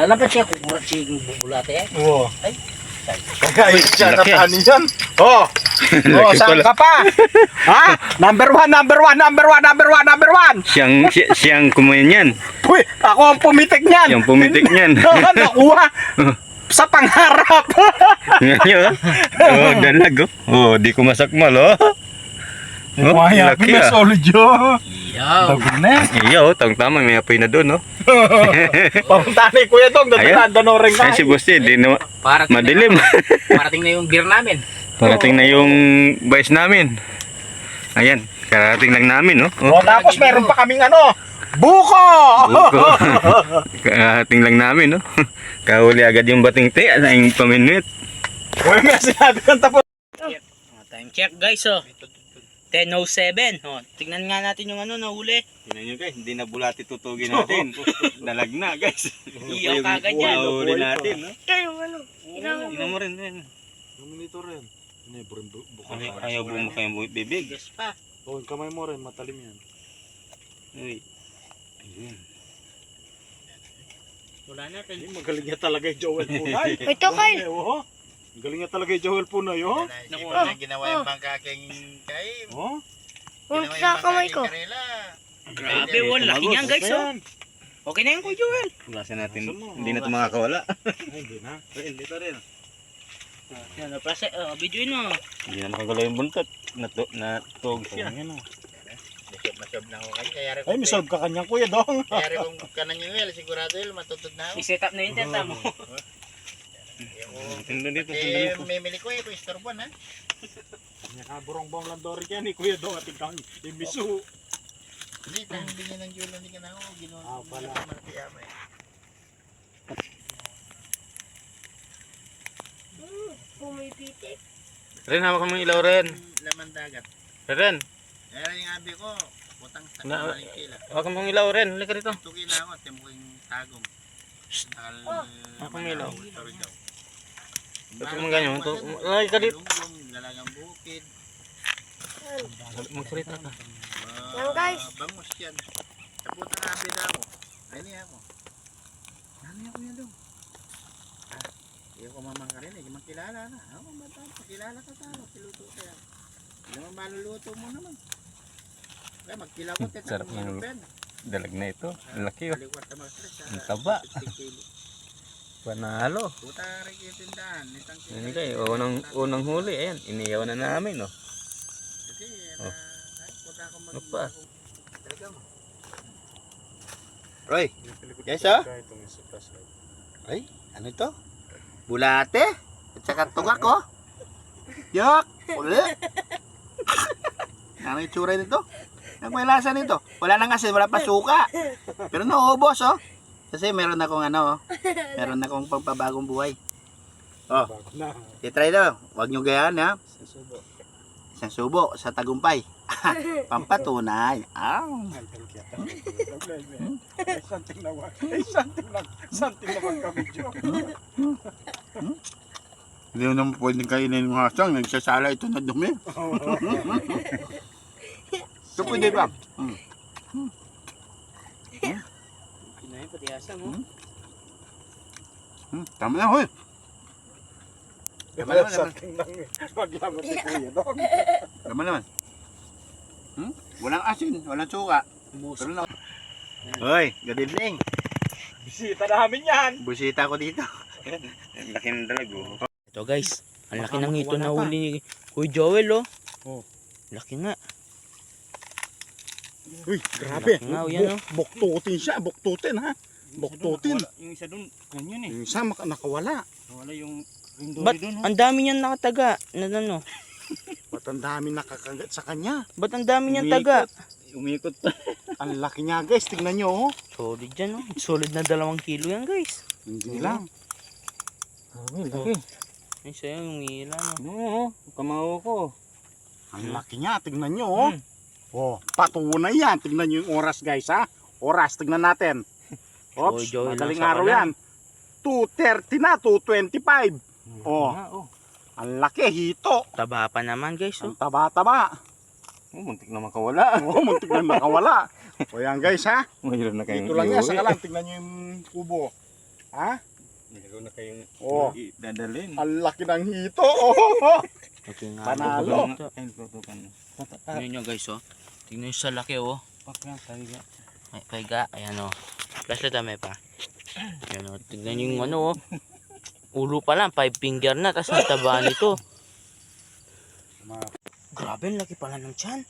Wala na pa siya kukurat siya bubulate eh. Oo. Ay. Kagayin siya laki. katanin yan. Oh, Laki saan pala. ka pa? Ha? Number one. Siyang kumain yan. Uy, ako ang pumitik niyan. Yung pumitik niyan. Nakuha. Sa pangharap. Ngayon, oh, dalag oh. Oh, di ko masakmal oh. Oh, Waya, laki may ah. solid yun. Iyaw. Dagunes. Iyo, tama, may apoy na doon oh. Papunta ni Kuya Dong, Ayan. dadaan rin Ay, si Bossy, di na madilim. Parating na yung beer namin. Parating na yung vice namin. Ayan, karating lang namin oh. O, tapos meron pa kaming ano, buko! Buko. Karating lang namin oh. Kahuli agad yung bating te, ang paminute. Uy, may sinabi kang tapos. Time check guys oh. 10:07. Oh, tignan nga natin yung ano nahuli. Tingnan nyo guys, hindi na bulati tutugin natin. Dalag na guys. Iyaw kagad yan. Huli natin no. Tingnan mo rin yan. Nito rin. Ano yung buko? Ayaw bumuka yung bibig. Yes pa. O, kamay mo rin, matalim yan. Uy. Ayun. Wala natin. Magaling niya talaga yung Joel Punay. Ito, Kyle. Oo. Magaling niya talaga yung Joel Punay, oh. Nakuha na ginawa yung pangkaking kaim. Oh. Kung sa kamay ko. Grabe, wala. Laki niyan guys oh. Okay na yan Kuya Joel.Ulasan natin. Hindi na ito makakawala. Ay, hindi na. Dito rin. Yan, plase, videoin mo. Hindi na makagalaw yung buntot. Natog siya. Masob na ako kayo. Kaya Ay, may solve ka kanyang Kuya Dong. Kaya kung kanan yung well, sigurado yun, matutod na ako. I-set up na yung tenta mo. Tindan dito. Eh, memili ko eh, kung istorban ha. Nakaburong-bong lang doon rin yan ni Kuya Dong at ikaw imisu. Hindi, tayong binyan ng Julan ni Kanako. Ginawa Ah, pala. Martiyama eh. Pumipitik. Ren, hawak mo yung ilaw ren. Laman dagat. Ren, Kaya yung abi ko, putang sa Na- kamaling kila. hawak mo yung ilaw ren. Halika rito. Ito kila ako, tiyan ko yung tagom. Takal, Ako may ilaw. sorry daw. Ba't mo ganyan? Ay, kalit. Dalagang bukid. Magsalita ka. Yan, guys. Bangus yan. Sa putang abi na ako. Ay niya ako. Ano yan kuya daw? Hindi ko mamang ka rin eh. Magkilala na. Ako matang. Pakilala ka tao. Piluto ka yan. Hindi naman maluluto mo naman. Kaya magkilakot. Sarap ng dalag na ito. Ang laki oh. Kalikwat na mag-stress. Ang taba. Panalo. Puta rin yung tindahan. Nitang Yan kayo, unang huli. Ayan, iniyaw na namin oh. Kasi, Oh. puta ako Ano pa? Talaga mo. Roy, yes ah? Ay, ano ito? Bulate? At saka tugak oh. Yak! Uli! Ano yung tsura nito? Ano may lasa nito? Wala nang asin, wala pa suka. Pero nauubos oh. Kasi meron akong ano oh. Meron akong pagpabagong buhay. Oh, i-try daw. Huwag nyo gayaan ha. Isang subo sa tagumpay. Pampatunay. Santing na magka-video. Hindi mo naman pwedeng kainin ng hasang. Nagsasala ito na dumi. Ito pwede ba? Pinahin pati asa mo. Tama na hoy. Tama naman. Santing lang maglamot ni Kuya Dong. Tama naman. Walang asin, walang suka. Pero na. Hoy, good evening. Bisita namin yan. Busita ko dito. Ang laki ng dalag oh. Ito guys, ang laki ng ito na huli ni Kuya Joel oh. Oh. Laki nga. Uy, grabe. Laki nga oh, yan oh. Buktutin siya, buktutin ha. Buktutin. Yung isa doon, ganyan eh. Yung isa nakawala. Wala yung Ba't ang dami niyan nakataga? Na ano? Ba't ang dami nakakagat sa kanya? Ba't ang dami niyan taga? Umikot pa. Ang laki niya guys, tingnan nyo oh. Solid yan oh. Solid na 2 kilo yan guys. Hindi lang. Laki. Ay sa'yo yung hila no. Oo, kamao ko. Ang laki niya, tingnan nyo oh. Oh, patunay yan. Tingnan nyo yung oras guys ha. Oras, tingnan natin. Oops, Joey, madaling nasa araw ka yan. 2:30 na, 2:25. Oh, Oh. ang laki, hito. Taba pa naman guys oh. Ang taba-taba. Oh, muntik na makawala. Oh, muntik na nakawala. O yan guys ha. Mayroon na kayong Dito lang yan, iuwi. saka lang, tingnan nyo yung kubo. Ha? Meron na kayong Oh. dadalhin. Ang laki ng hito. Oh. Okay nga. Panalo. Ay, tutukan. Tingnan nyo guys oh. Tingnan nyo sa laki oh. Pakyan, tayo. Ay, paiga. Ayan oh. Flashlight may pa. Ayan oh. Tingnan nyo yung ano oh. Ulo pa lang. 5 finger na. Tapos ang taba nito. Grabe, ang laki pala ng tiyan.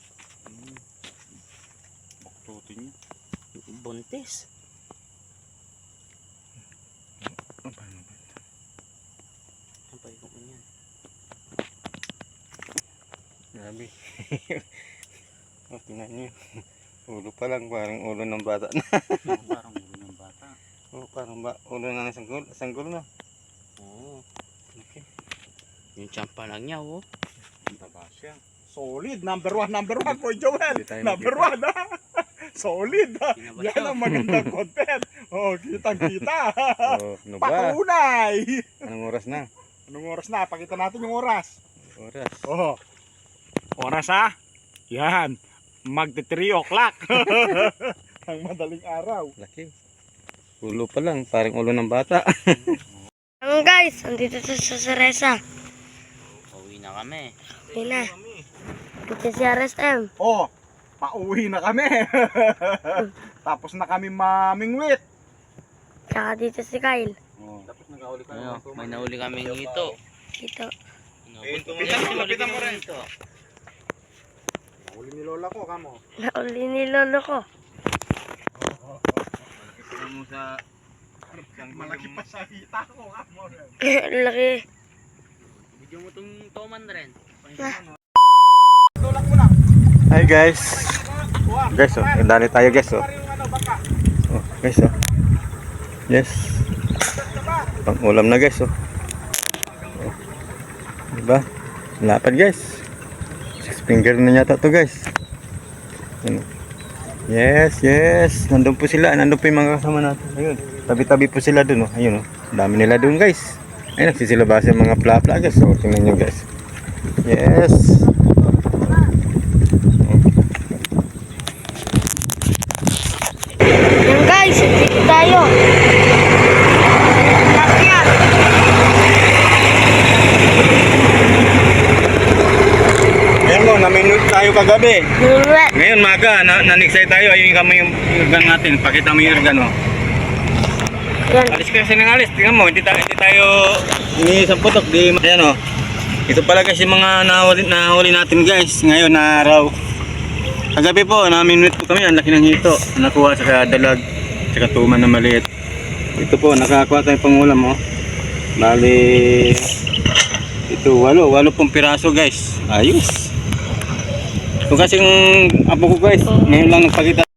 Baktutin niya. Buntis. Paano ba? Ang paigo mo yan. Grabe. Tingnan niyo. Ulo pa lang, parang ulo ng bata na. Parang ulo ng bata. Parang ulo na ng sanggol na. Oo. Okay. Yung tiyan pa lang niya oh. Taba siya. Solid. Number 1 Boy Joel. Hindi tayo Number 1 ha. Solid ha. Yan ang magandang content. Oh, kitang-kita. Oh, ano ba? Patunay. Anong oras na? Anong oras na? Pakita natin yung oras. Oras. Oh. Oras ha? Yan. Magti 3 o'clock. Ang madaling araw. Laki. Ulo pa lang, parang ulo ng bata. Ang guys, andito sa Saresa. Uwi na kami. Uwi na. Dito si RSM. Oh, pauwi na kami. Tapos na kami mamingwit. Tsaka dito si Kyle. Oh. Tapos nag-auli ka Ayun, may nahuli kami ngito. Dito. Lapitan mo rin. Uli ni lola ko, kamo. Nauli ni lolo ko. Tingnan mo sa Malaki pa sa hita ko, kamo. Laki. Video mo itong toman rin. Tulak mo lang. Hi guys. Guys, oh, dali tayo guys, oh. Oh, guys, oh. Yes. Pang ulam na guys, oh. Oh. Diba? Lapad guys. 6 finger na yata to guys. Ano? Yes, yes. Nandun po sila. Nandun po yung mga kasama natin. Ayun. Tabi-tabi po sila dun, oh. Ayun, oh. Dami nila dun guys. Ayun, nagsisilabas yung mga pla-pla guys. Oh, tingnan nyo guys. Yes. Yan guys, dito tayo. Lakyan. Ayan mo, na-minute tayo kagabi. Nulet. Ngayon maga, na-excite tayo. Ayun kami yung organ natin. Pakita mo yung organ, oh. Yan. Alis kasi ng alis. Tingnan mo, hindi tayo iniisang putok. Ayan, oh. Ito pala kasi mga nahuli natin guys. Ngayon na araw. Kagabi po, na-minute po kami. Ang laki ng hito. Nakuha sa dalag. Sa tuman na maliit. Ito po, nakakuha tayong pangulam, oh. Bali, ito, 8 pong piraso guys. Ayos. Ito kasing apo ko guys. Ngayon lang nagpakita.